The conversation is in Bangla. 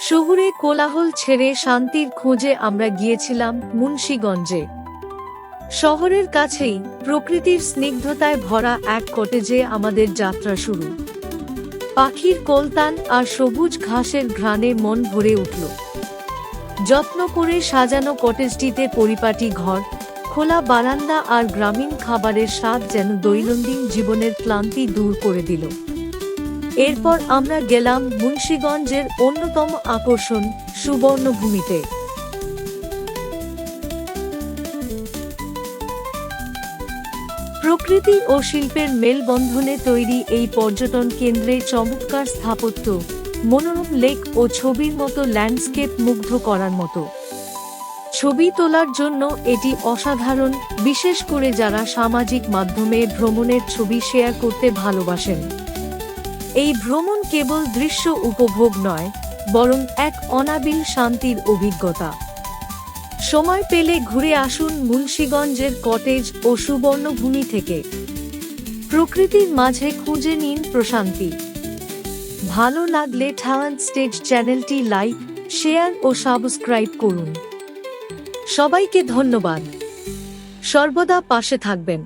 শহুরে কোলাহল ছেড়ে শান্তির খোঁজে আমরা গিয়েছিলাম মুন্সিগঞ্জে। শহরের কাছেই প্রকৃতির স্নিগ্ধতায় ভরা এক কটেজে আমাদের যাত্রা শুরু। পাখির কলতান আর সবুজ ঘাসের ঘ্রাণে মন ভরে উঠল। যত্ন করে সাজানো কটেজটিতে পরিপাটি ঘর, খোলা বারান্দা আর গ্রামীণ খাবারের স্বাদ যেন দৈনন্দিন জীবনের ক্লান্তি দূর করে দিল। এরপর আমরা গেলাম মুন্সিগঞ্জের অন্যতম আকর্ষণ সুবর্ণভূমিতে। প্রকৃতি ও শিল্পের মেলবন্ধনে তৈরি এই পর্যটন কেন্দ্রে চমৎকার স্থাপত্য, মনোরম লেক ও ছবির মতো ল্যান্ডস্কেপ মুগ্ধ করার মতো। ছবি তোলার জন্য এটি অসাধারণ, বিশেষ করে যারা সামাজিক মাধ্যমে ভ্রমণের ছবি শেয়ার করতে ভালোবাসেন। এই ভ্রমণ কেবল দৃশ্য উপভোগ নয়, বরং এক অনাবিল শান্তির অভিজ্ঞতা। সময় পেলে ঘুরে আসুন মুন্সিগঞ্জের কটেজ ও সুবর্ণভূমি থেকে। প্রকৃতির মাঝে খুঁজে নিন প্রশান্তি। ভালো লাগলে ঠাওয়ান স্টেজ চ্যানেলটি লাইক, শেয়ার ও সাবস্ক্রাইব করুন। সবাইকে ধন্যবাদ। সর্বদা পাশে থাকবেন।